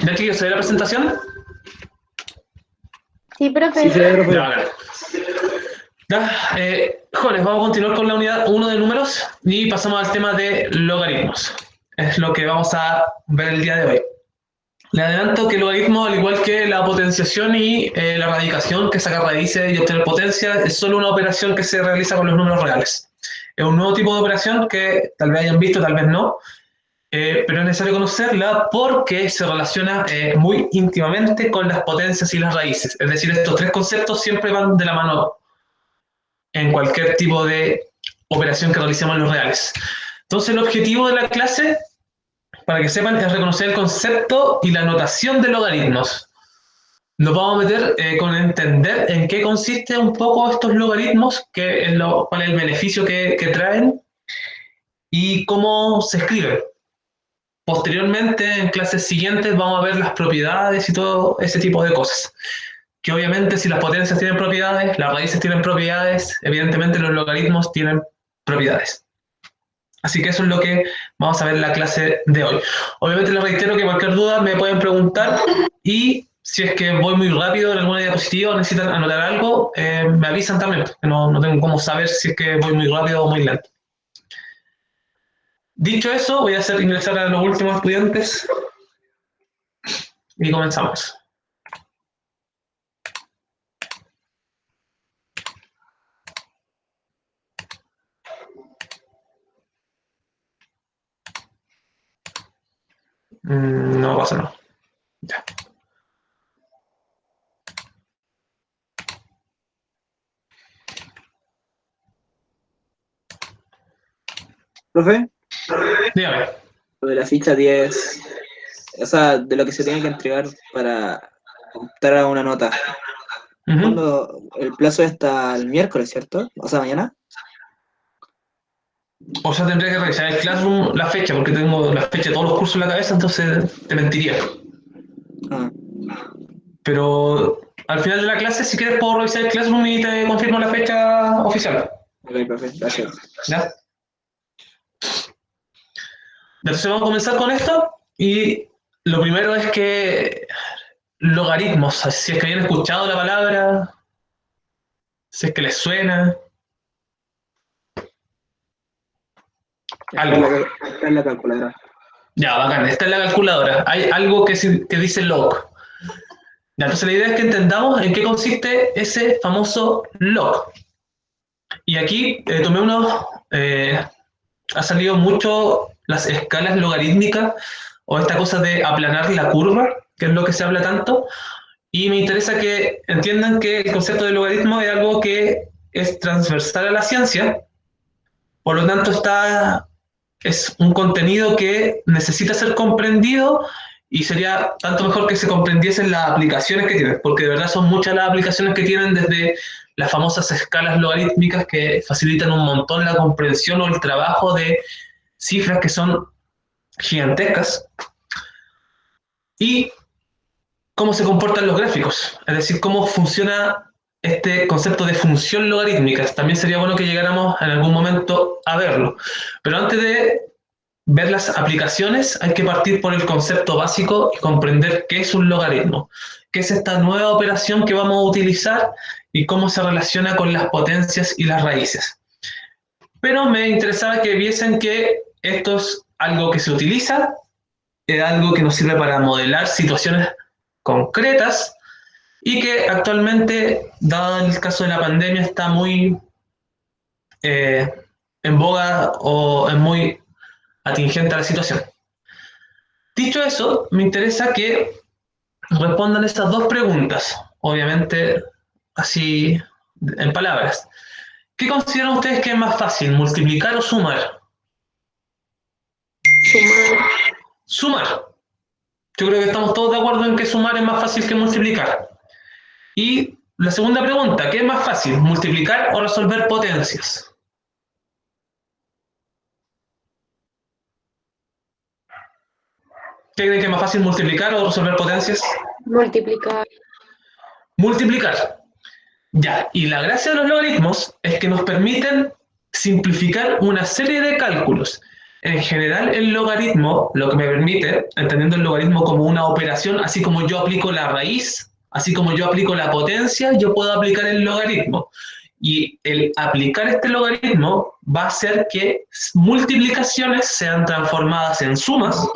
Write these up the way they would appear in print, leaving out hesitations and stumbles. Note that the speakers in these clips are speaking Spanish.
¿Ya que yo sé la presentación? Sí, profe. Sí, se ve, profe. Ya, bacán. Ya, jóvenes, vamos a continuar con la unidad 1 de números y pasamos al tema de logaritmos. Es lo que vamos a ver el día de hoy. Le adelanto que el logaritmo, al igual que la potenciación y la radicación, que es sacar raíces y obtener potencia, es solo una operación que se realiza con los números reales. Es un nuevo tipo de operación que tal vez hayan visto, tal vez no, pero es necesario conocerla porque se relaciona muy íntimamente con las potencias y las raíces. Es decir, estos tres conceptos siempre van de la mano en cualquier tipo de operación que realicemos en los reales. Entonces, el objetivo de la clase, para que sepan, es reconocer el concepto y la notación de logaritmos. Nos vamos a meter con entender en qué consiste un poco estos logaritmos, cuál es el beneficio que traen y cómo se escriben. Posteriormente, en clases siguientes, vamos a ver las propiedades y todo ese tipo de cosas. Que obviamente si las potencias tienen propiedades, las raíces tienen propiedades, evidentemente los logaritmos tienen propiedades. Así que eso es lo que vamos a ver en la clase de hoy. Obviamente les reitero que cualquier duda me pueden preguntar y si es que voy muy rápido en alguna diapositiva o necesitan anotar algo, me avisan también, porque no tengo cómo saber si es que voy muy rápido o muy lento. Dicho eso, voy a hacer ingresar a los últimos estudiantes y comenzamos. No pasa nada. Ya. Profe, Dígame. lo de la ficha 10, o sea, de lo que se tiene que entregar para optar a una nota. Cuando el plazo es hasta el miércoles, ¿cierto? O sea, mañana. O sea, tendría que revisar el Classroom la fecha, porque tengo la fecha de todos los cursos en la cabeza, entonces te mentiría. Ah, Pero al final de la clase, si quieres, puedo revisar el Classroom y te confirmo la fecha oficial. ok, profe, gracias. ¿Ya? Entonces vamos a comenzar con esto. Y lo primero es que logaritmos, si es que habían escuchado la palabra, si es que les suena, algo. Está en la calculadora. Ya, bacán, esta es la calculadora. Hay algo que dice log. Ya, entonces la idea es que entendamos en qué consiste ese famoso log. Y aquí tomé unos, ha salido mucho las escalas logarítmicas o esta cosa de aplanar la curva, que es lo que se habla tanto, y me interesa que entiendan que el concepto de logaritmo es algo que es transversal a la ciencia, por lo tanto es un contenido que necesita ser comprendido y sería tanto mejor que se comprendiesen las aplicaciones que tienen, porque de verdad son muchas las aplicaciones que tienen desde las famosas escalas logarítmicas que facilitan un montón la comprensión o el trabajo de cifras que son gigantescas y cómo se comportan los gráficos, es decir, cómo funciona este concepto de función logarítmica. También sería bueno que llegáramos en algún momento a verlo. Pero antes de ver las aplicaciones, hay que partir por el concepto básico y comprender qué es un logaritmo, qué es esta nueva operación que vamos a utilizar y cómo se relaciona con las potencias y las raíces. Pero me interesaba que viesen que esto es algo que se utiliza, es algo que nos sirve para modelar situaciones concretas y que actualmente, dado el caso de la pandemia, está muy en boga o es muy atingente a la situación. Dicho eso, me interesa que respondan estas dos preguntas, obviamente así en palabras. ¿Qué consideran ustedes que es más fácil, multiplicar o sumar? Sumar. Sumar. Yo creo que estamos todos de acuerdo en que sumar es más fácil que multiplicar. Y la segunda pregunta, ¿qué es más fácil, multiplicar o resolver potencias? ¿Qué creen que es más fácil, multiplicar o resolver potencias? Multiplicar. Multiplicar. Ya, y la gracia de los logaritmos es que nos permiten simplificar una serie de cálculos En general, el logaritmo, lo que me permite, entendiendo el logaritmo como una operación, así como yo aplico la raíz, así como yo aplico la potencia, yo puedo aplicar el logaritmo. Y el aplicar este logaritmo va a hacer que multiplicaciones sean transformadas en sumas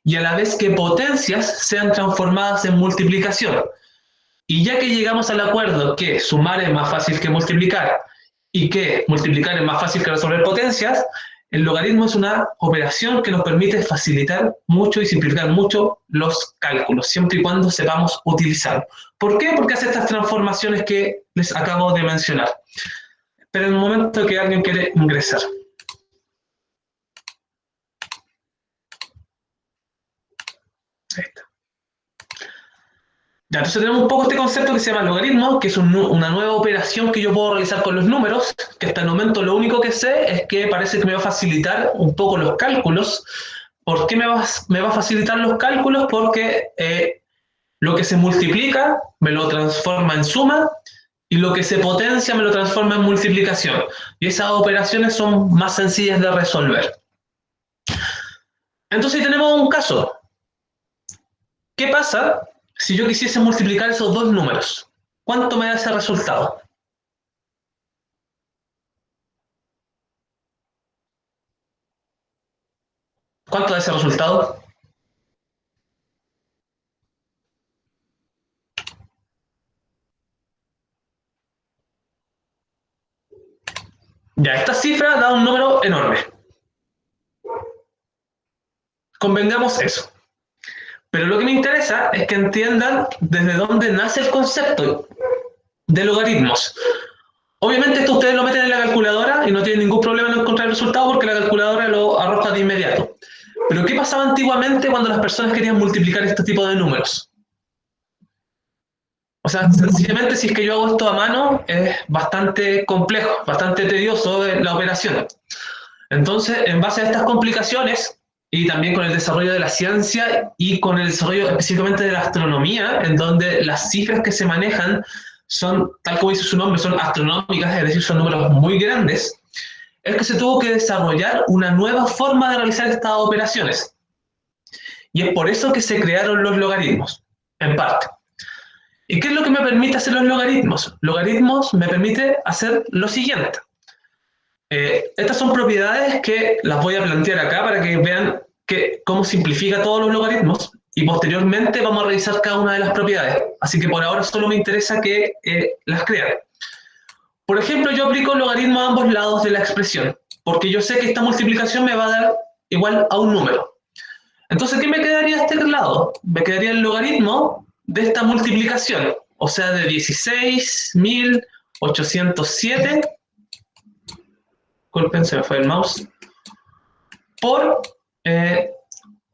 y a la vez que potencias sean transformadas en multiplicación. Y ya que llegamos al acuerdo que sumar es más fácil que multiplicar y que multiplicar es más fácil que resolver potencias, el logaritmo es una operación que nos permite facilitar mucho y simplificar mucho los cálculos, siempre y cuando sepamos utilizarlo. ¿Por qué? Porque hace estas transformaciones que les acabo de mencionar. Pero en el momento que alguien quiere ingresar. Ahí está. Ya, entonces tenemos un poco este concepto que se llama logaritmo, que es una nueva operación que yo puedo realizar con los números, que hasta el momento lo único que sé es que parece que me va a facilitar un poco los cálculos. ¿Por qué me va a facilitar los cálculos? Porque lo que se multiplica me lo transforma en suma y lo que se potencia me lo transforma en multiplicación. Y esas operaciones son más sencillas de resolver. Entonces tenemos un caso. ¿Qué pasa si yo quisiese multiplicar esos dos números? ¿Cuánto me da ese resultado? ¿Cuánto da ese resultado? Ya, esta cifra da un número enorme. Convengamos eso. Pero lo que me interesa es que entiendan desde dónde nace el concepto de logaritmos. Obviamente esto ustedes lo meten en la calculadora y no tienen ningún problema en encontrar el resultado porque la calculadora lo arroja de inmediato. Pero ¿qué pasaba antiguamente cuando las personas querían multiplicar este tipo de números? O sea, sencillamente si es que yo hago esto a mano es bastante complejo, bastante tedioso la operación. Entonces, en base a estas complicaciones y también con el desarrollo de la ciencia y con el desarrollo específicamente de la astronomía, en donde las cifras que se manejan son, tal como dice su nombre, son astronómicas, es decir, son números muy grandes, es que se tuvo que desarrollar una nueva forma de realizar estas operaciones. Y es por eso que se crearon los logaritmos, en parte. ¿Y qué es lo que me permite hacer los logaritmos? Logaritmos me permite hacer lo siguiente. Estas son propiedades que las voy a plantear acá para que vean cómo simplifica todos los logaritmos y posteriormente vamos a revisar cada una de las propiedades. Así que por ahora solo me interesa que las crean. Por ejemplo, yo aplico logaritmo a ambos lados de la expresión, porque yo sé que esta multiplicación me va a dar igual a un número. Entonces, ¿qué me quedaría a este lado? Me quedaría el logaritmo de esta multiplicación, o sea, de 16.807, disculpen, se me fue el mouse, por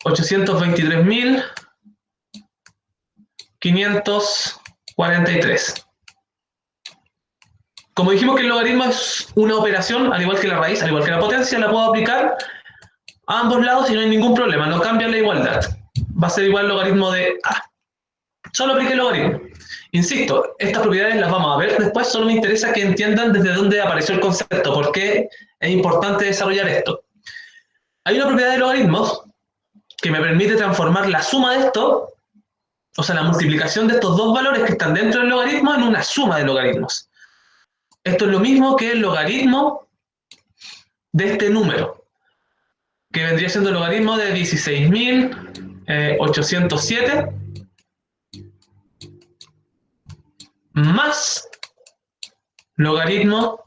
823.543. Como dijimos que el logaritmo es una operación, al igual que la raíz, al igual que la potencia, la puedo aplicar a ambos lados y no hay ningún problema, no cambia la igualdad. Va a ser igual el logaritmo de A. Solo apliqué el logaritmo. Insisto, estas propiedades las vamos a ver después, solo me interesa que entiendan desde dónde apareció el concepto, por qué es importante desarrollar esto. Hay una propiedad de logaritmos que me permite transformar la suma de esto, o sea, la multiplicación de estos dos valores que están dentro del logaritmo en una suma de logaritmos. Esto es lo mismo que el logaritmo de este número, que vendría siendo el logaritmo de 16.807 más logaritmo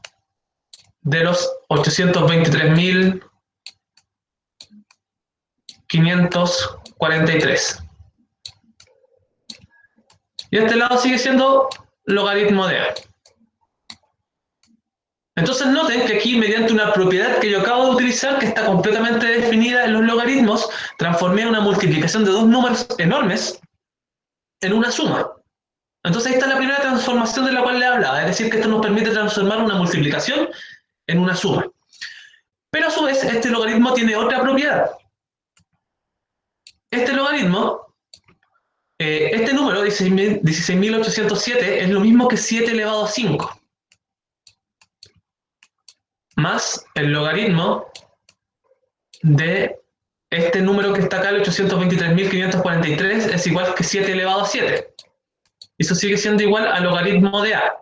de los 823.543. Y este lado sigue siendo logaritmo de A. Entonces noten que aquí, mediante una propiedad que yo acabo de utilizar, que está completamente definida en los logaritmos, transformé una multiplicación de dos números enormes en una suma. Entonces ahí está la primera transformación de la cual le hablaba, es decir, que esto nos permite transformar una multiplicación en una suma. Pero a su vez, este logaritmo tiene otra propiedad. Este logaritmo, este número, 16.807, es lo mismo que 7 elevado a 5. Más el logaritmo de este número que está acá, el 823.543, es igual que 7 elevado a 7. Eso sigue siendo igual al logaritmo de A.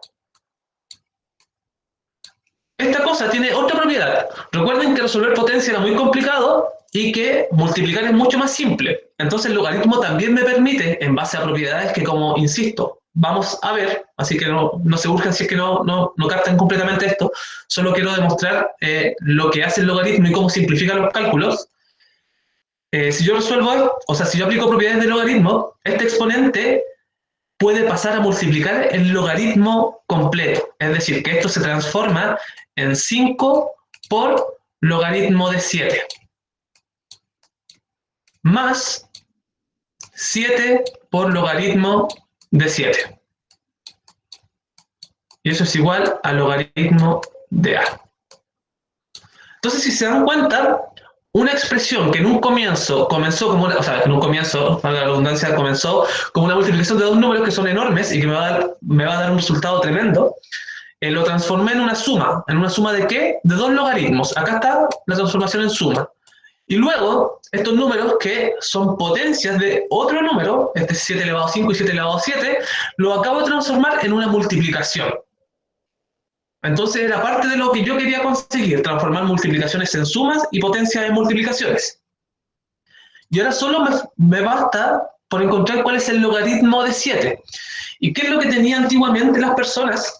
Esta cosa tiene otra propiedad. Recuerden que resolver potencia era muy complicado y que multiplicar es mucho más simple. Entonces el logaritmo también me permite, en base a propiedades que, como insisto, vamos a ver, así que no se urgen si es que no captan completamente esto, solo quiero demostrar lo que hace el logaritmo y cómo simplifica los cálculos. Si yo resuelvo, o sea, si yo aplico propiedades de logaritmo, este exponente puede pasar a multiplicar el logaritmo completo. Es decir, que esto se transforma en 5 por logaritmo de 7. Más 7 por logaritmo de 7. Y eso es igual al logaritmo de A. Entonces, si se dan cuenta, una expresión que en un comienzo comenzó como una, o sea, en un comienzo, para la redundancia, comenzó como una multiplicación de dos números que son enormes y que me va a dar un resultado tremendo, lo transformé en una suma. ¿En una suma de qué? De dos logaritmos. Acá está la transformación en suma. Y luego, estos números que son potencias de otro número, este es 7 elevado a 5 y 7 elevado a 7, lo acabo de transformar en una multiplicación. Entonces era parte de lo que yo quería conseguir, transformar multiplicaciones en sumas y potencias en multiplicaciones. Y ahora solo me basta por encontrar cuál es el logaritmo de 7. ¿Y qué es lo que tenían antiguamente las personas?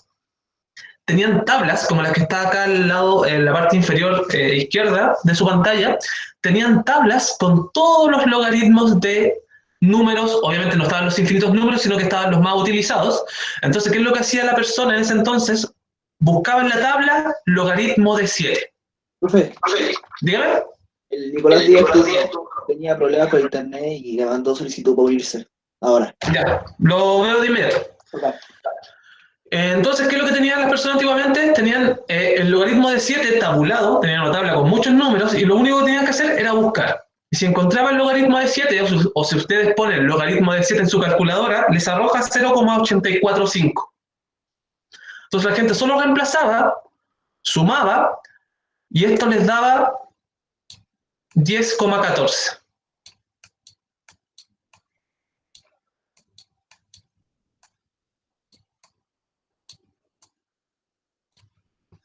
Tenían tablas, como las que está acá al lado, en la parte inferior izquierda de su pantalla, tenían tablas con todos los logaritmos de números. Obviamente no estaban los infinitos números, sino que estaban los más utilizados. Entonces, ¿qué es lo que hacía la persona en ese entonces? Buscaba en la tabla logaritmo de 7. Profe, Dígame. el Nicolás Díaz tenía problemas con internet y le mandó solicitud para unirse. Ahora. Ya, lo veo de inmediato. Okay. Entonces, ¿qué es lo que tenían las personas antiguamente? Tenían el logaritmo de 7 tabulado, tenían una tabla con muchos números y lo único que tenían que hacer era buscar. Y si encontraban el logaritmo de 7, o si ustedes ponen el logaritmo de 7 en su calculadora, les arroja 0,845. Entonces la gente solo reemplazaba, sumaba, y esto les daba 10,14.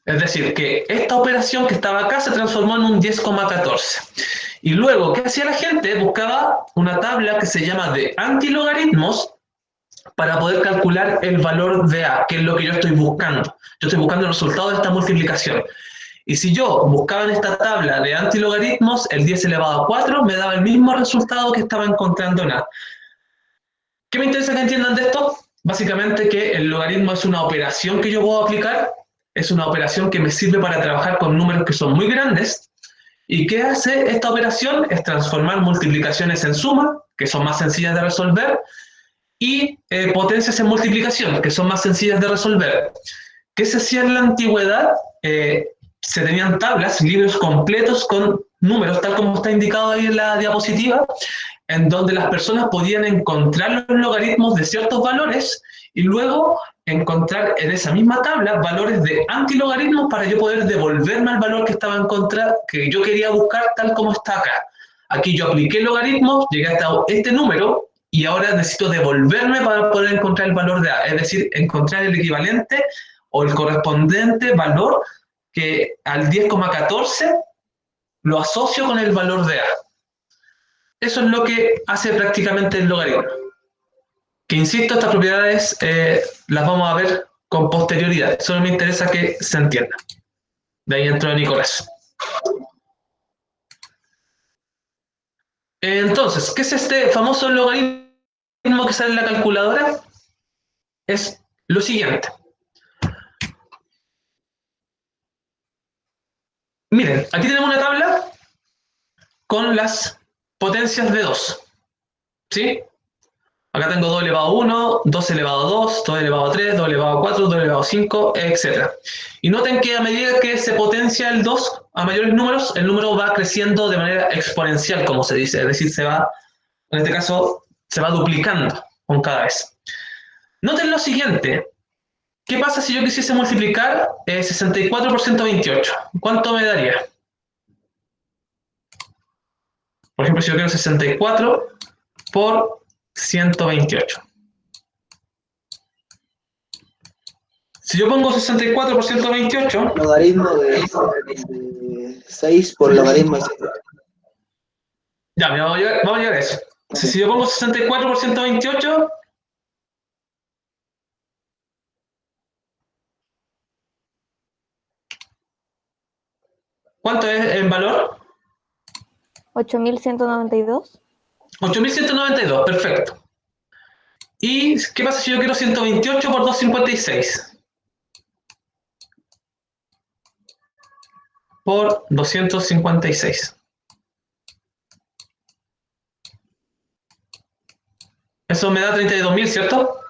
Es decir, que esta operación que estaba acá se transformó en un 10,14. Y luego, ¿qué hacía la gente? Buscaba una tabla que se llama de antilogaritmos para poder calcular el valor de A, que es lo que yo estoy buscando. Yo estoy buscando el resultado de esta multiplicación. Y si yo buscaba en esta tabla de antilogaritmos, el 10 elevado a 4 me daba el mismo resultado que estaba encontrando en A. ¿Qué me interesa que entiendan de esto? Básicamente que el logaritmo es una operación que yo puedo aplicar, es una operación que me sirve para trabajar con números que son muy grandes. ¿Y qué hace esta operación? Es transformar multiplicaciones en suma, que son más sencillas de resolver, y potencias en multiplicación, que son más sencillas de resolver. ¿Qué se hacía en la antigüedad? Se tenían tablas, libros completos con números, tal como está indicado ahí en la diapositiva, en donde las personas podían encontrar los logaritmos de ciertos valores y luego encontrar en esa misma tabla valores de antilogaritmos para yo poder devolverme al valor que estaba en contra, que yo quería buscar tal como está acá. Aquí yo apliqué logaritmos, llegué hasta este número y ahora necesito devolverme para poder encontrar el valor de A, es decir, encontrar el equivalente o el correspondiente valor que al 10,14 lo asocio con el valor de A. Eso es lo que hace prácticamente el logaritmo. Que insisto, estas propiedades las vamos a ver con posterioridad. Solo me interesa que se entienda. De ahí entró Nicolás. Entonces, ¿qué es este famoso logaritmo que sale en la calculadora? Es lo siguiente. Miren, aquí tenemos una tabla con las potencias de 2. ¿Sí? Acá tengo 2 elevado a 1, 2 elevado a 2, 2 elevado a 3, 2 elevado a 4, 2 elevado a 5, etc. Y noten que a medida que se potencia el 2 a mayores números, el número va creciendo de manera exponencial, como se dice. Es decir, se va, en este caso, se va duplicando con cada vez. Noten lo siguiente. ¿Qué pasa si yo quisiese multiplicar 64 por 128? ¿Cuánto me daría? Por ejemplo, si yo quiero 64 por 128. Si yo pongo 64 por 128... Logaritmo de 6 por logaritmo de 6. Ya, mira, vamos a llegar a eso. Okay. Si yo pongo 64 por 128... ¿Cuánto es en valor? 8.192. 8.192, perfecto. ¿Y qué pasa si yo quiero 128 por 256? Por 256. Eso me da 32.000, ¿cierto?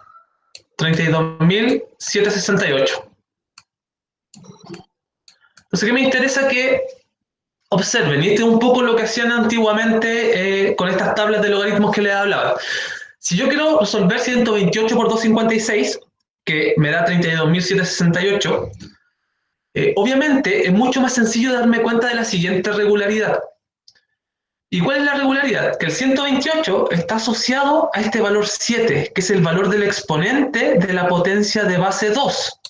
32.768. Entonces, ¿qué me interesa? Que observen, y este es un poco lo que hacían antiguamente con estas tablas de logaritmos que les hablaba. Si yo quiero resolver 128 por 256, que me da 32.768, obviamente es mucho más sencillo darme cuenta de la siguiente regularidad. ¿Y cuál es la regularidad? Que el 128 está asociado a este valor 7, que es el valor del exponente de la potencia de base 2.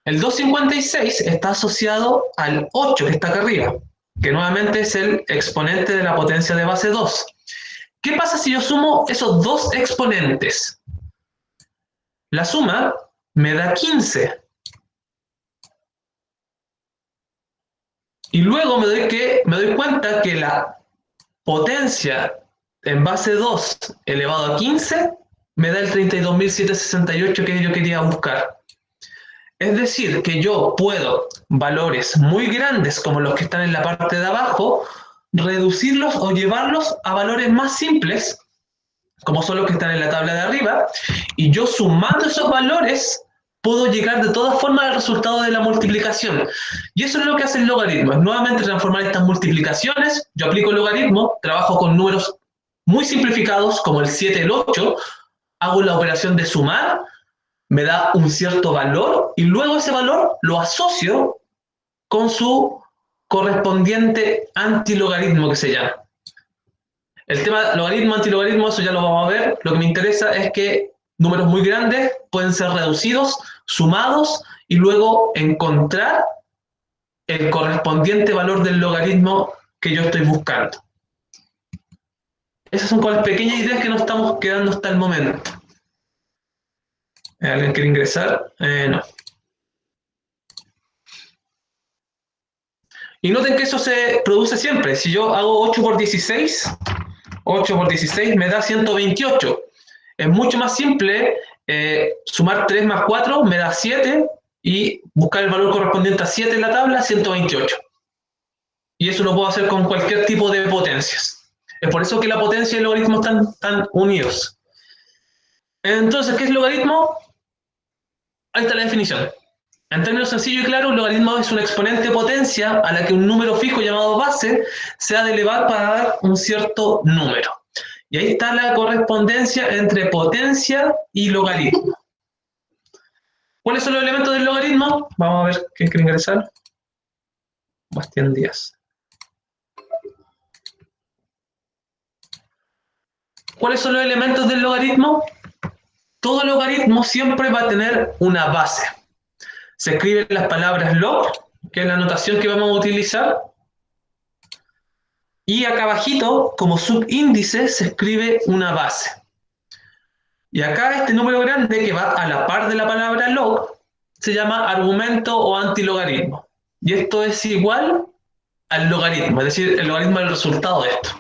El 256 está asociado al 8, que está acá arriba, que nuevamente es el exponente de la potencia de base 2. ¿Qué pasa si yo sumo esos dos exponentes? La suma me da 15. Y luego me doy cuenta que la potencia en base 2 elevado a 15 me da el 32.768 que yo quería buscar. Es decir, que yo puedo valores muy grandes como los que están en la parte de abajo, reducirlos o llevarlos a valores más simples, como son los que están en la tabla de arriba, y yo sumando esos valores puedo llegar de todas formas al resultado de la multiplicación. Y eso es lo que hace el logaritmo, es nuevamente transformar estas multiplicaciones. Yo aplico el logaritmo, trabajo con números muy simplificados, como el 7, el 8, hago la operación de sumar, me da un cierto valor, y luego ese valor lo asocio con su correspondiente antilogaritmo, que se llama. El tema logaritmo, antilogaritmo, eso ya lo vamos a ver. Lo que me interesa es que números muy grandes pueden ser reducidos, sumados, y luego encontrar el correspondiente valor del logaritmo que yo estoy buscando. Esas son con las pequeñas ideas que nos estamos quedando hasta el momento. ¿Alguien quiere ingresar? No. Y noten que eso se produce siempre. Si yo hago 8 por 16, 8 por 16 me da 128. Es mucho más simple sumar 3 más 4, me da 7, y buscar el valor correspondiente a 7 en la tabla, 128. Y eso lo puedo hacer con cualquier tipo de potencias. Es por eso que la potencia y el logaritmo están unidos. Entonces, ¿qué es logaritmo? Ahí está la definición. En términos sencillos y claros, un logaritmo es una exponente potencia a la que un número fijo llamado base se ha de elevar para dar un cierto número. Y ahí está la correspondencia entre potencia y logaritmo. ¿Cuáles son los elementos del logaritmo? Vamos a ver quién quiere ingresar. Bastián Díaz. ¿Cuáles son los elementos del logaritmo? Todo logaritmo siempre va a tener una base. Se escriben las palabras log, que es la notación que vamos a utilizar, y acá abajito, como subíndice, se escribe una base. Y acá este número grande que va a la par de la palabra log se llama argumento o antilogaritmo. Y esto es igual al logaritmo, es decir, el logaritmo es el resultado de esto.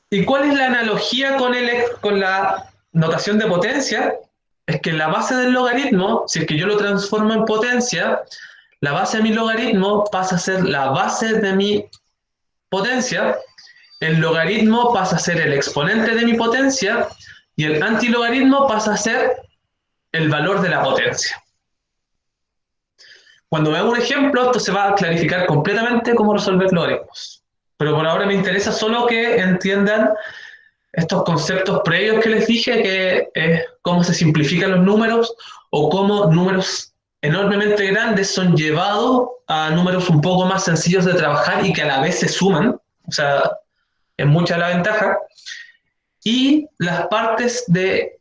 ¿Y cuál es la analogía con la notación de potencia? Es que la base del logaritmo, si es que yo lo transformo en potencia, la base de mi logaritmo pasa a ser la base de mi potencia, el logaritmo pasa a ser el exponente de mi potencia, y el antilogaritmo pasa a ser el valor de la potencia. Cuando veamos un ejemplo, esto se va a clarificar completamente cómo resolver logaritmos. Pero por ahora me interesa solo que entiendan estos conceptos previos que les dije, que es cómo se simplifican los números o cómo números enormemente grandes son llevados a números un poco más sencillos de trabajar y que a la vez se suman, o sea, es mucha la ventaja, y las partes de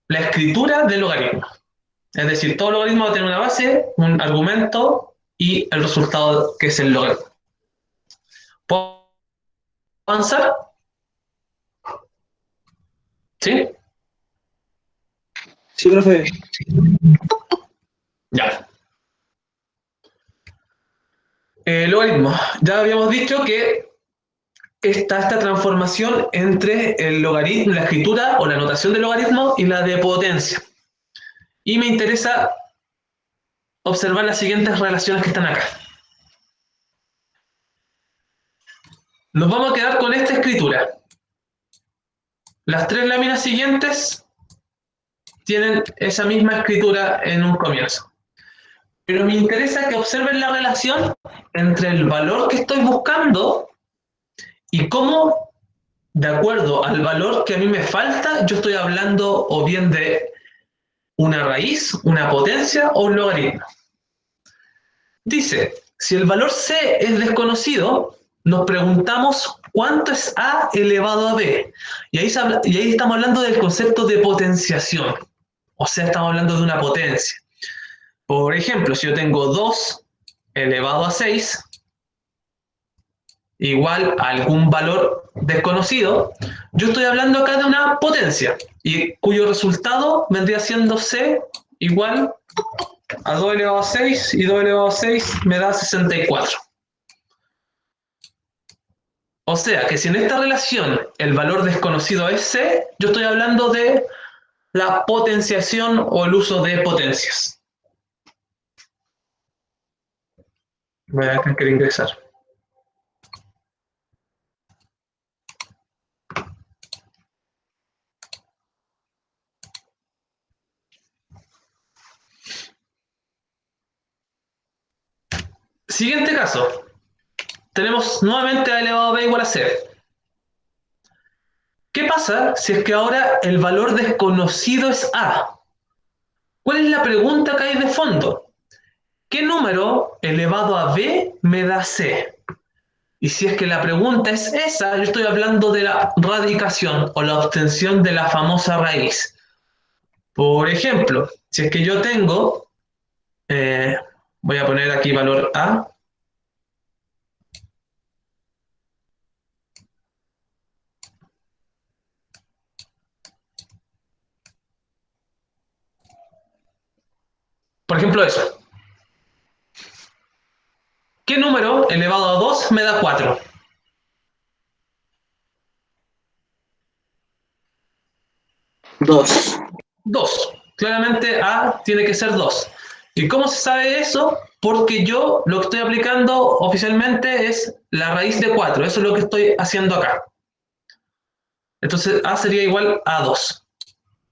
la escritura del logaritmo. Es decir, todo logaritmo va a tener una base, un argumento y el resultado que es el logaritmo. ¿Puedo avanzar? ¿Sí? Sí, profe. Ya. Logaritmo. Ya habíamos dicho que está esta transformación entre el logaritmo, la escritura o la notación del logaritmo y la de potencia. Y me interesa observar las siguientes relaciones que están acá. Nos vamos a quedar con esta escritura. Las tres láminas siguientes tienen esa misma escritura en un comienzo. Pero me interesa que observen la relación entre el valor que estoy buscando y cómo, de acuerdo al valor que a mí me falta, yo estoy hablando o bien de una raíz, una potencia o un logaritmo. Dice, si el valor c es desconocido, nos preguntamos cuánto es a elevado a b. Y ahí estamos hablando del concepto de potenciación. O sea, estamos hablando de una potencia. Por ejemplo, si yo tengo 2 elevado a 6 igual a algún valor desconocido, yo estoy hablando acá de una potencia, y cuyo resultado vendría siendo c igual a 2 elevado a 6, y 2 elevado a 6 me da 64. O sea que si en esta relación el valor desconocido es c, yo estoy hablando de la potenciación o el uso de potencias. Voy a tener que ingresar. Siguiente caso. Tenemos nuevamente a elevado a b igual a c. ¿Qué pasa si es que ahora el valor desconocido es a? ¿Cuál es la pregunta que hay de fondo? ¿Qué número elevado a b me da c? Y si es que la pregunta es esa, yo estoy hablando de la radicación o la obtención de la famosa raíz. Por ejemplo, si es que yo tengo, voy a poner aquí valor a, por ejemplo eso. ¿Qué número elevado a 2 me da 4? 2. 2. Claramente A tiene que ser 2. ¿Y cómo se sabe eso? Porque yo lo que estoy aplicando oficialmente es la raíz de 4. Eso es lo que estoy haciendo acá. Entonces A sería igual a 2.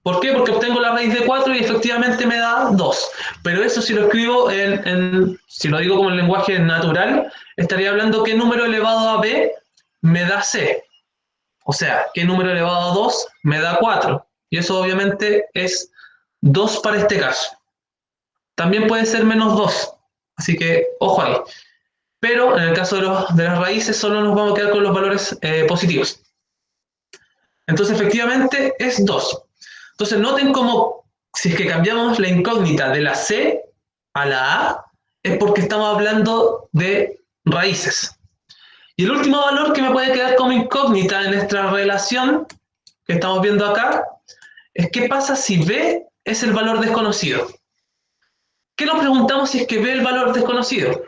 ¿Por qué? Porque obtengo la raíz de 4 y efectivamente me da 2. Pero eso si lo escribo si lo digo como en lenguaje natural, estaría hablando qué número elevado a b me da c. O sea, qué número elevado a 2 me da 4. Y eso obviamente es 2 para este caso. También puede ser menos 2. Así que ojo ahí. Pero en el caso de las raíces solo nos vamos a quedar con los valores positivos. Entonces efectivamente es 2. Entonces noten cómo si es que cambiamos la incógnita de la C a la A, es porque estamos hablando de raíces. Y el último valor que me puede quedar como incógnita en nuestra relación que estamos viendo acá es qué pasa si B es el valor desconocido. ¿Qué nos preguntamos si es que B es el valor desconocido?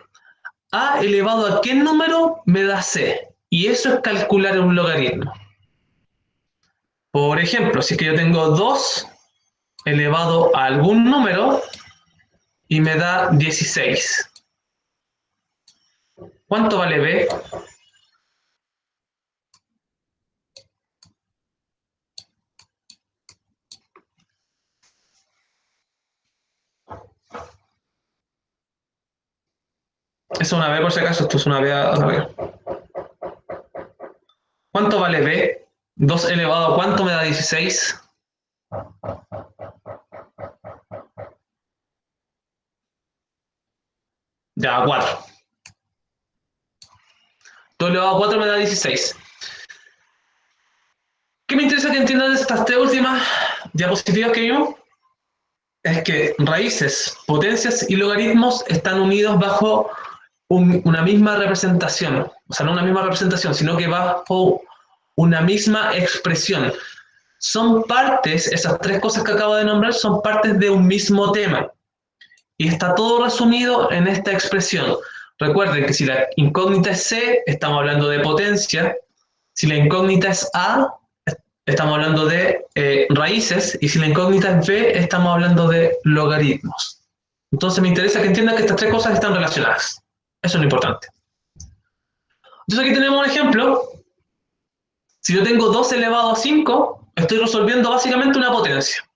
A elevado a qué número me da C. Y eso es calcular un logaritmo. Por ejemplo, si es que yo tengo 2 elevado a algún número y me da 16. ¿Cuánto vale B? Es una B por si acaso, esto es una B arriba. ¿Cuánto vale B? 2 elevado a ¿cuánto me da 16? Ya, 4. 2 elevado a 4 me da 16. ¿Qué me interesa que entiendan de estas tres últimas diapositivas que vimos? Es que raíces, potencias y logaritmos están unidos bajo una misma representación. O sea, no una misma representación, sino que bajo una misma expresión. Son partes, esas tres cosas que acabo de nombrar, son partes de un mismo tema. Y está todo resumido en esta expresión. Recuerden que si la incógnita es C, estamos hablando de potencia. Si la incógnita es A, estamos hablando de raíces. Y si la incógnita es B, estamos hablando de logaritmos. Entonces me interesa que entiendan que estas tres cosas están relacionadas. Eso es lo importante. Entonces aquí tenemos un ejemplo. Si yo tengo 2 elevado a 5, estoy resolviendo básicamente una potencia.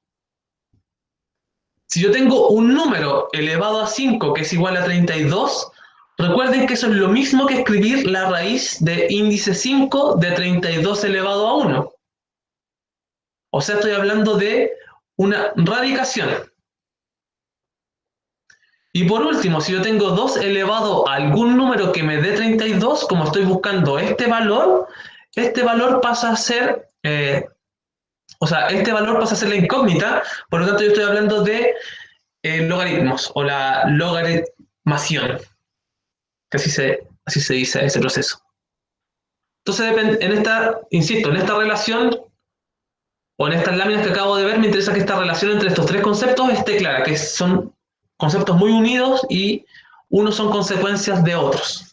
Si yo tengo un número elevado a 5 que es igual a 32, recuerden que eso es lo mismo que escribir la raíz de índice 5 de 32 elevado a 1. O sea, estoy hablando de una radicación. Y por último, si yo tengo 2 elevado a algún número que me dé 32, como estoy buscando este valor pasa a ser, este valor pasa a ser la incógnita, por lo tanto yo estoy hablando de logaritmos o la logaritmación, que así se dice ese proceso. Entonces, insisto, en esta relación o en estas láminas que acabo de ver, me interesa que esta relación entre estos tres conceptos esté clara, que son conceptos muy unidos y unos son consecuencias de otros.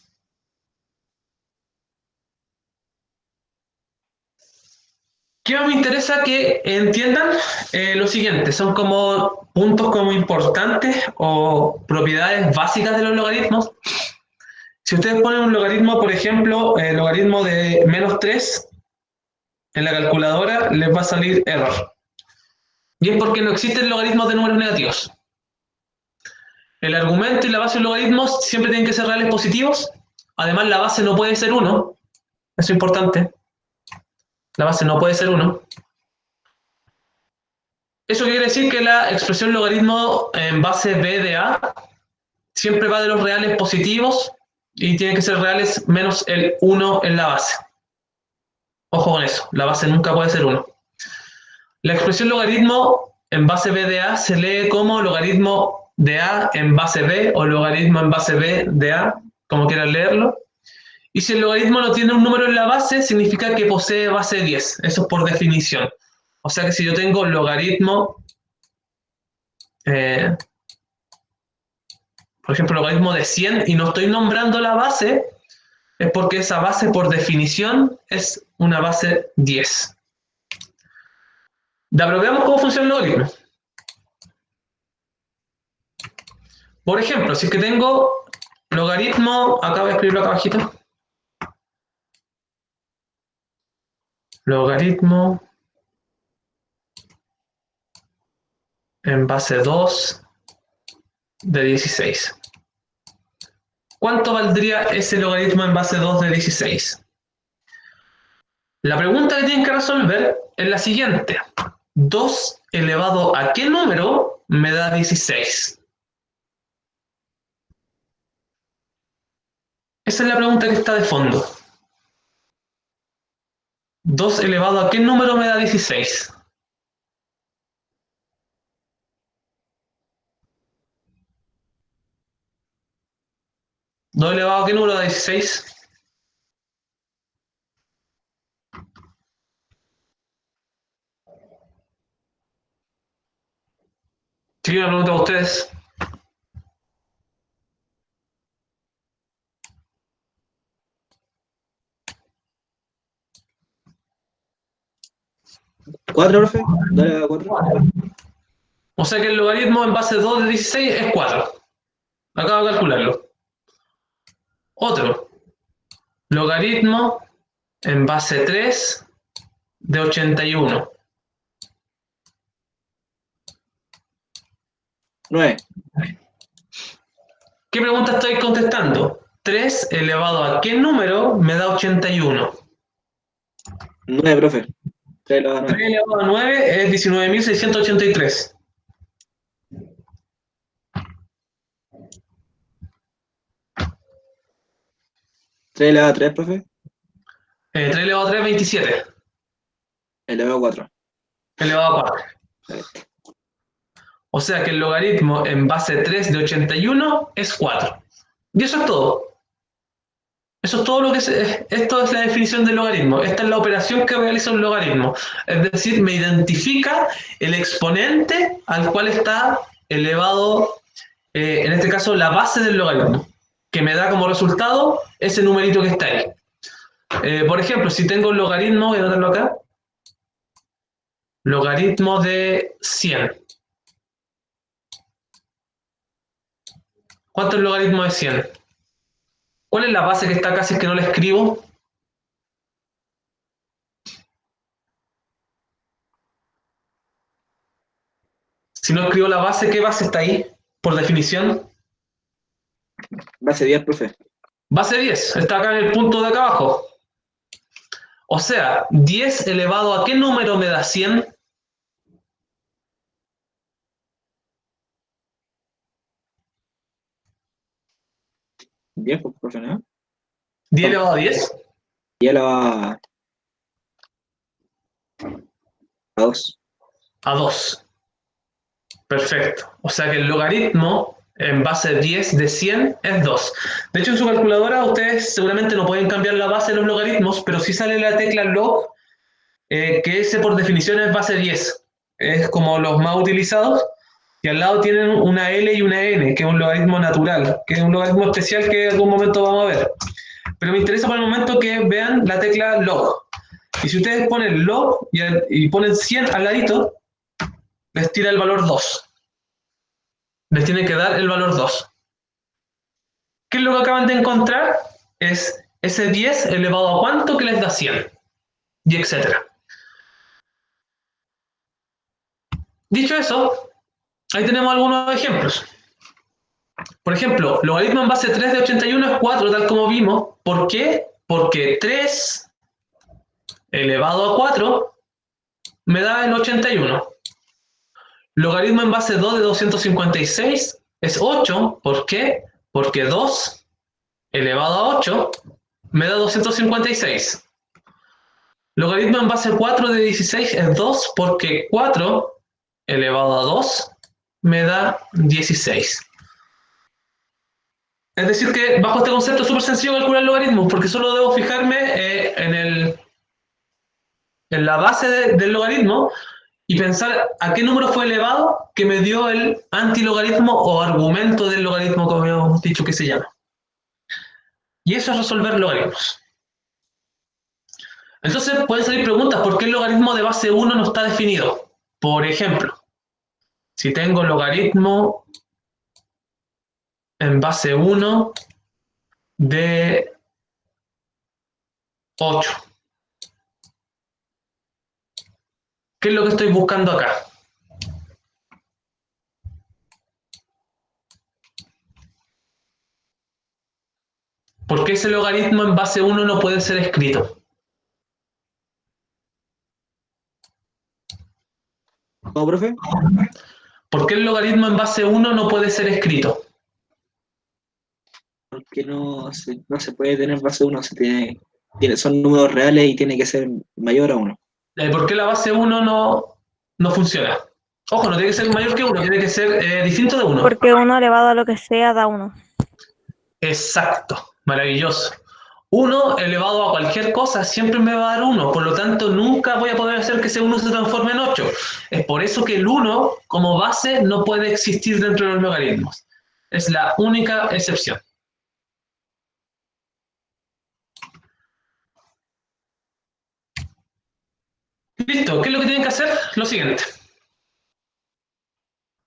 ¿Qué más me interesa que entiendan? Lo siguiente, son como puntos como importantes o propiedades básicas de los logaritmos. Si ustedes ponen un logaritmo, por ejemplo, el logaritmo de -3 en la calculadora, les va a salir error. Y es porque no existen logaritmos de números negativos. El argumento y la base de los logaritmos siempre tienen que ser reales positivos. Además, la base no puede ser 1. Eso es importante. La base no puede ser 1. Eso quiere decir que la expresión logaritmo en base b de a siempre va de los reales positivos y tiene que ser reales menos el 1 en la base. Ojo con eso, la base nunca puede ser 1. La expresión logaritmo en base b de a se lee como logaritmo de a en base b o logaritmo en base b de a, como quieran leerlo. Y si el logaritmo no tiene un número en la base, significa que posee base 10. Eso es por definición. O sea que si yo tengo logaritmo, por ejemplo, logaritmo de 100 y no estoy nombrando la base, es porque esa base por definición es una base 10. Ya, pero veamos cómo funciona el logaritmo. Por ejemplo, si es que tengo logaritmo, acá voy a escribirlo acá abajito. Logaritmo en base 2 de 16. ¿Cuánto valdría ese logaritmo en base 2 de 16? La pregunta que tienen que resolver es la siguiente. 2 elevado a ¿qué número me da 16? Esa es la pregunta que está de fondo. 2 elevado a ¿qué número me da 16? ¿2 elevado a qué número da 16? Sí, una pregunta a ustedes. ¿4, profe? Dale a 4. O sea que el logaritmo en base 2 de 16 es 4. Acabo de calcularlo. Otro. Logaritmo en base 3 de 81. 9. ¿Qué pregunta estoy contestando? 3 elevado a ¿qué número me da 81? 9, profe. 3 elevado a 3 9. elevado a 9 es 19.683. 3 elevado a 3, profe. 3 elevado a 3, 27. Elevado a 4. Elevado a 4. O sea que el logaritmo en base 3 de 81 es 4. Y eso es todo. Eso es todo lo que esto es la definición del logaritmo. Esta es la operación que realiza un logaritmo. Es decir, me identifica el exponente al cual está elevado, en este caso, la base del logaritmo, que me da como resultado ese numerito que está ahí. Por ejemplo, si tengo un logaritmo, voy a anotarlo acá, logaritmo de 100. ¿Cuánto es el logaritmo de 100? ¿Cuál es la base que está acá si es que no la escribo? Si no escribo la base, ¿qué base está ahí? Por definición. Base 10, profe. Base 10, está acá en el punto de acá abajo. O sea, 10 elevado a ¿qué número me da 100? 10, pues, profe, ¿no? 10 elevado a 10. 10 elevado a 2. A 2. Perfecto. O sea que el logaritmo en base 10 de 100 es 2. De hecho, en su calculadora ustedes seguramente no pueden cambiar la base de los logaritmos, pero sí sale la tecla log, que ese por definición es base 10. Es como los más utilizados. Y al lado tienen una L y una N, que es un logaritmo natural, que es un logaritmo especial que en algún momento vamos a ver. Pero me interesa por el momento que vean la tecla log. Y si ustedes ponen log y ponen 100 al ladito, les tira el valor 2. Les tiene que dar el valor 2. ¿Qué es lo que acaban de encontrar? Es ese 10 elevado a cuánto que les da 100. Y etcétera. Dicho eso, ahí tenemos algunos ejemplos. Por ejemplo, logaritmo en base 3 de 81 es 4, tal como vimos. ¿Por qué? Porque 3 elevado a 4 me da el 81. Logaritmo en base 2 de 256 es 8. ¿Por qué? Porque 2 elevado a 8 me da 256. Logaritmo en base 4 de 16 es 2 porque 4 elevado a 2 me da 16. Es decir que bajo este concepto es súper sencillo calcular logaritmos porque solo debo fijarme en la base del logaritmo y pensar a qué número fue elevado que me dio el antilogaritmo o argumento del logaritmo, como habíamos dicho que se llama. Y eso es resolver logaritmos. Entonces pueden salir preguntas, ¿por qué el logaritmo de base 1 no está definido? Por ejemplo, si tengo logaritmo en base 1 de 8, ¿qué es lo que estoy buscando acá? ¿Por qué ese logaritmo en base 1 no puede ser escrito? ¿Cómo, profe? ¿Por qué el logaritmo en base 1 no puede ser escrito? Porque no se puede tener base 1, son números reales y tiene que ser mayor a 1. ¿Por qué la base 1 no funciona? Ojo, no tiene que ser mayor que 1, tiene que ser distinto de 1. Porque 1 elevado a lo que sea da 1. Exacto, maravilloso. 1 elevado a cualquier cosa siempre me va a dar 1, por lo tanto nunca voy a poder hacer que ese 1 se transforme en 8. Es por eso que el 1 como base no puede existir dentro de los logaritmos. Es la única excepción. Listo, ¿qué es lo que tienen que hacer? Lo siguiente.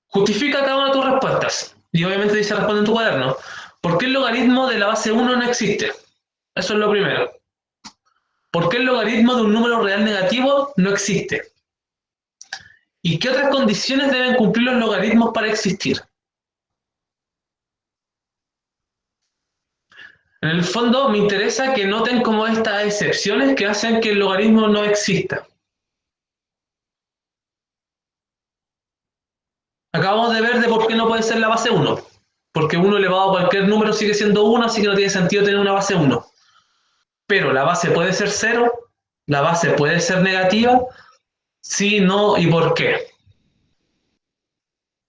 Justifica cada una de tus respuestas. Y obviamente dice responde en tu cuaderno. ¿Por qué el logaritmo de la base 1 no existe? Eso es lo primero. ¿Por qué el logaritmo de un número real negativo no existe? ¿Y qué otras condiciones deben cumplir los logaritmos para existir? En el fondo me interesa que noten como estas excepciones que hacen que el logaritmo no exista. Acabamos de ver de por qué no puede ser la base 1. Porque 1 elevado a cualquier número sigue siendo 1, así que no tiene sentido tener una base 1. pero la base puede ser cero, la base puede ser negativa, sí, no y por qué.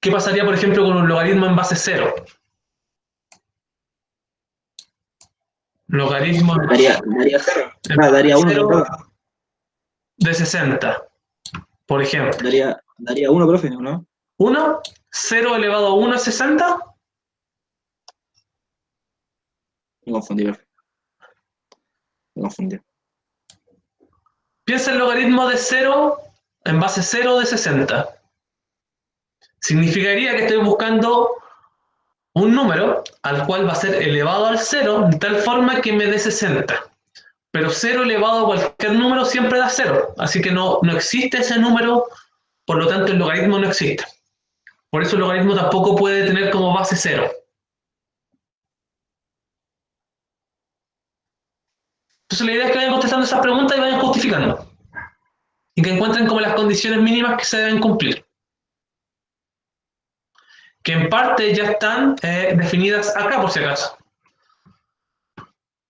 ¿Qué pasaría, por ejemplo, con un logaritmo en base cero? Logaritmo Daría cero. en base Daría uno, cero perdón. de 60, por ejemplo. Daría uno, profe, ¿no? 1, 0 elevado a 1 es 60. Me confundí, profe. Me confundí. Piensa el logaritmo de 0 en base 0 de 60. Significaría que estoy buscando un número al cual va a ser elevado al 0 de tal forma que me dé 60. Pero 0 elevado a cualquier número siempre da 0. Así que no existe ese número, por lo tanto el logaritmo no existe. Por eso el logaritmo tampoco puede tener como base 0. Entonces la idea es que vayan contestando esas preguntas y vayan justificando. Y que encuentren como las condiciones mínimas que se deben cumplir. Que en parte ya están definidas acá por si acaso.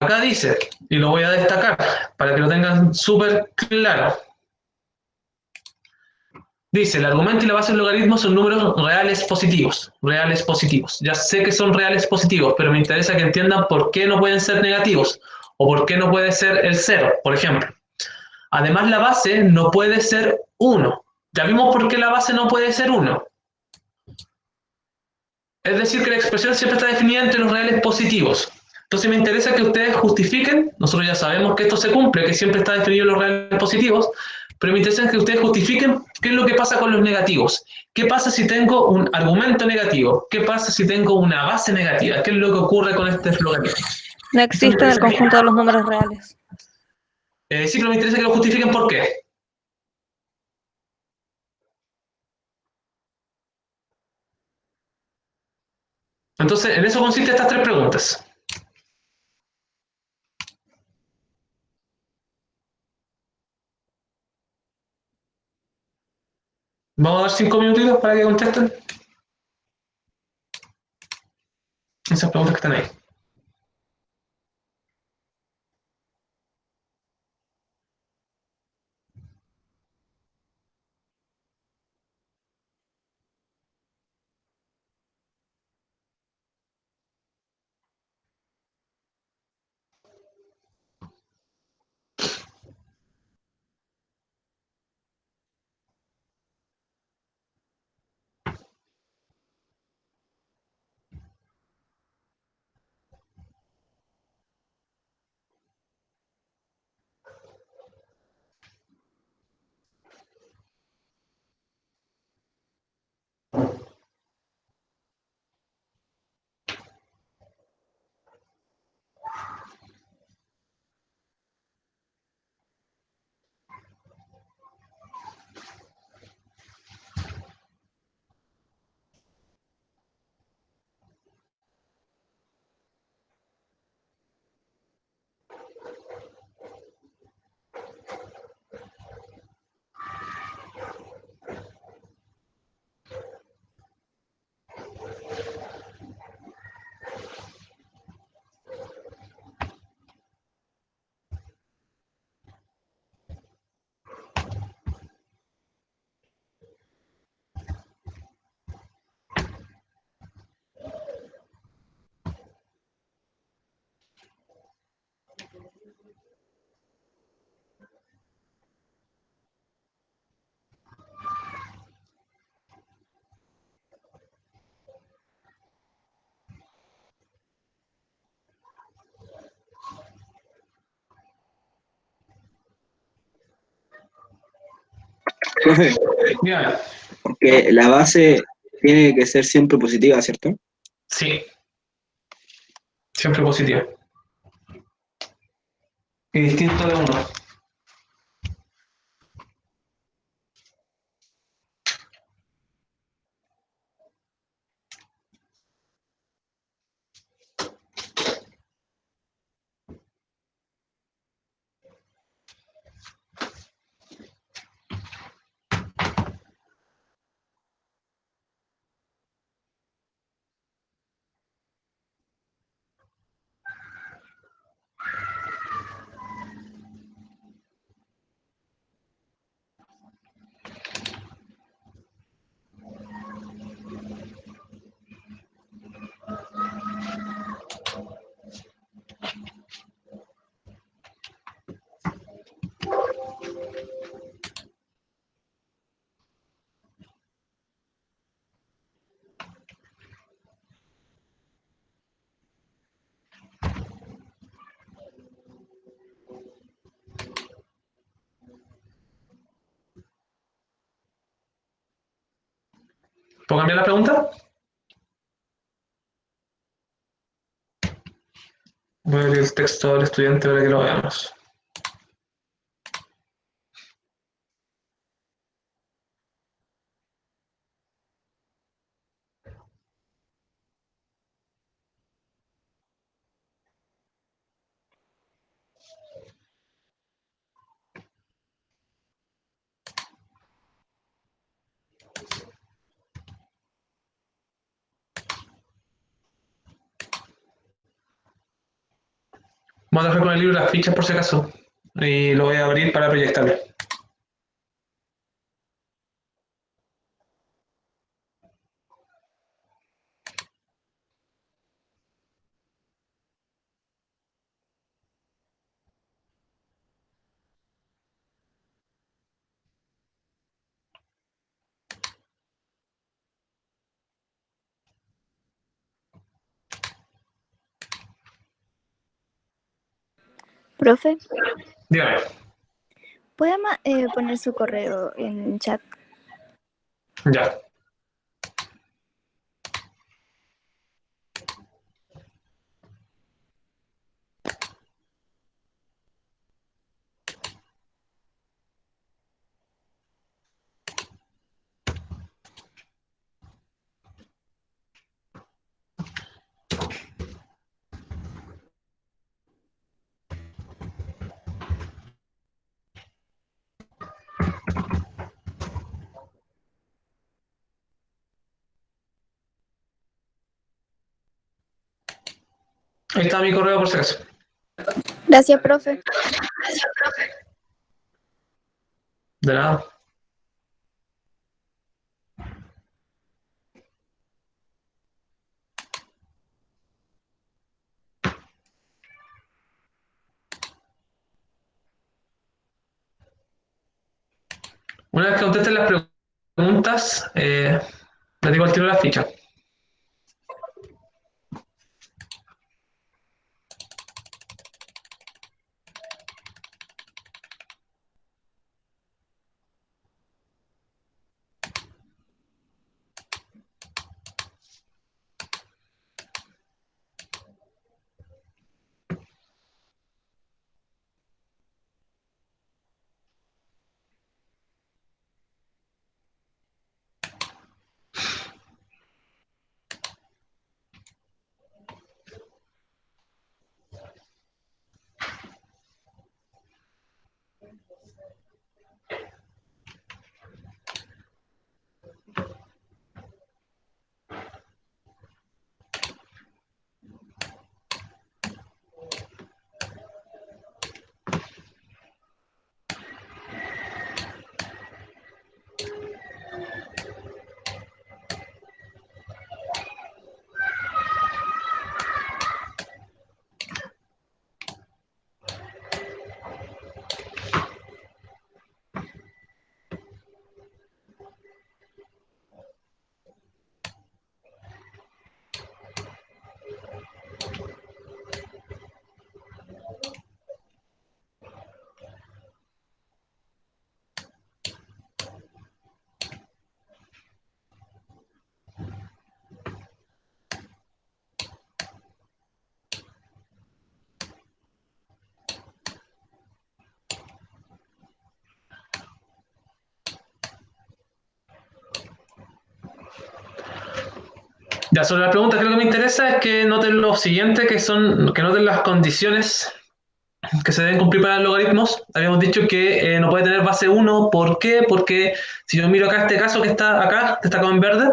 Acá dice, y lo voy a destacar para que lo tengan súper claro. Dice, el argumento y la base del logaritmo son números reales positivos. Reales positivos. Ya sé que son reales positivos, pero me interesa que entiendan por qué no pueden ser negativos o por qué no puede ser el cero, por ejemplo. Además, la base no puede ser 1. Ya vimos por qué la base no puede ser 1. Es decir, que la expresión siempre está definida entre los reales positivos. Entonces me interesa que ustedes justifiquen, nosotros ya sabemos que esto se cumple, que siempre está definido en los reales positivos, pero me interesa que ustedes justifiquen qué es lo que pasa con los negativos. ¿Qué pasa si tengo un argumento negativo? ¿Qué pasa si tengo una base negativa? ¿Qué es lo que ocurre con este logaritmo? No existe en el conjunto de los números reales. Sí, pero me interesa que lo justifiquen por qué. Entonces, en eso consiste estas tres preguntas. Vamos a dar 5 minutitos para que contesten esas preguntas que están ahí. Profe, Bien. porque la base tiene que ser siempre positiva, ¿cierto? Sí, siempre positivo. Y distinto de 1. cambiar la pregunta? Voy a abrir el texto del estudiante para que lo veamos. Vamos a dejar con el libro las fichas por si acaso. Y lo voy a abrir para proyectarlo. Profe, Dígame. ¿puede poner su correo en chat? Ya. Ahí está mi correo por si acaso. Gracias, profe. De nada. Una vez que contesten las preguntas, les digo al tiro la ficha. Ya, sobre la pregunta, creo que me interesa es que noten lo siguiente, que noten las condiciones que se deben cumplir para los logaritmos. Habíamos dicho que no puede tener base 1. ¿Por qué? Porque si yo miro acá este caso que está acá, destacado en verde,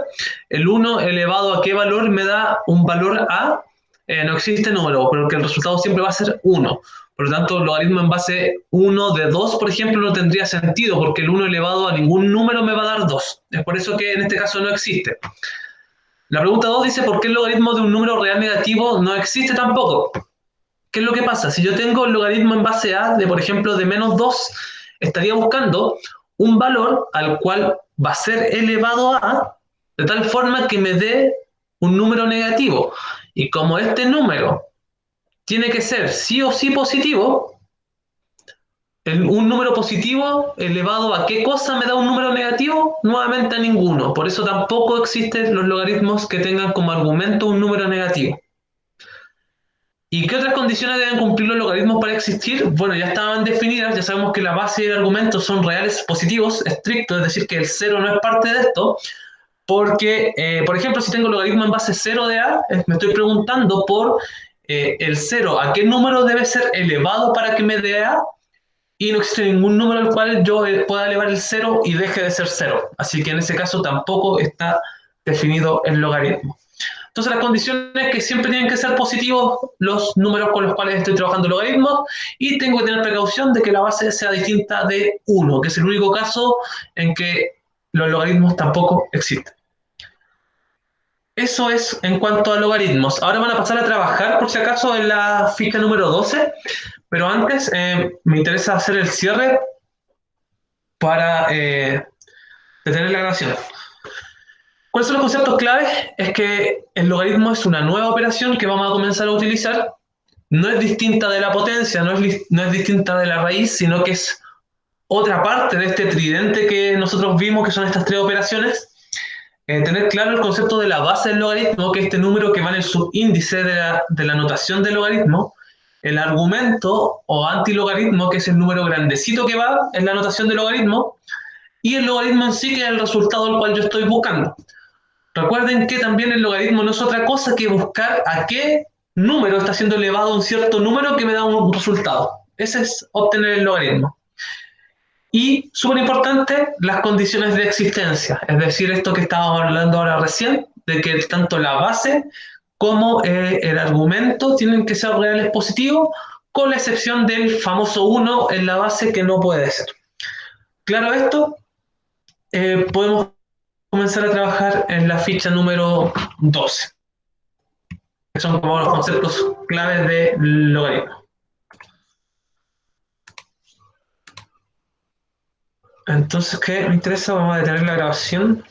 el 1 elevado a qué valor me da un valor a, no existe número, pero que el resultado siempre va a ser 1. Por lo tanto, el logaritmo en base 1 de 2, por ejemplo, no tendría sentido, porque el 1 elevado a ningún número me va a dar 2. Es por eso que en este caso no existe. La pregunta 2 dice, ¿por qué el logaritmo de un número real negativo no existe tampoco? ¿Qué es lo que pasa? Si yo tengo el logaritmo en base a, de por ejemplo, de menos 2, estaría buscando un valor al cual va a ser elevado a, de tal forma que me dé un número negativo. Y como este número tiene que ser sí o sí positivo, un número positivo elevado a qué cosa me da un número negativo, nuevamente a ninguno. Por eso tampoco existen los logaritmos que tengan como argumento un número negativo. ¿Y qué otras condiciones deben cumplir los logaritmos para existir? Bueno, ya estaban definidas, ya sabemos que la base y el argumento son reales positivos, estrictos, es decir, que el cero no es parte de esto, porque, por ejemplo, si tengo logaritmo en base 0 de a, me estoy preguntando por el 0, ¿a qué número debe ser elevado para que me dé a? Y no existe ningún número al cual yo pueda elevar el 0 y deje de ser 0. Así que en ese caso tampoco está definido el logaritmo. Entonces las condiciones es que siempre tienen que ser positivos los números con los cuales estoy trabajando logaritmos y tengo que tener precaución de que la base sea distinta de 1, que es el único caso en que los logaritmos tampoco existen. Eso es en cuanto a logaritmos. Ahora van a pasar a trabajar, por si acaso, en la ficha número 12, pero antes me interesa hacer el cierre para detener la grabación. ¿Cuáles son los conceptos claves? Es que el logaritmo es una nueva operación que vamos a comenzar a utilizar. No es distinta de la potencia, no es distinta de la raíz, sino que es otra parte de este tridente que nosotros vimos, que son estas tres operaciones. Tener claro el concepto de la base del logaritmo, que es este número que va en el subíndice de la notación del logaritmo, el argumento o antilogaritmo, que es el número grandecito que va en la notación del logaritmo, y el logaritmo en sí, que es el resultado al cual yo estoy buscando. Recuerden que también el logaritmo no es otra cosa que buscar a qué número está siendo elevado un cierto número que me da un resultado. Ese es obtener el logaritmo. Y, súper importante, las condiciones de existencia, es decir, esto que estábamos hablando ahora recién, de que tanto la base como el argumento tienen que ser reales positivos, con la excepción del famoso 1 en la base que no puede ser. Claro esto, podemos comenzar a trabajar en la ficha número 12, que son como los conceptos claves de logaritmo. Entonces, ¿qué me interesa? Vamos a detener la grabación.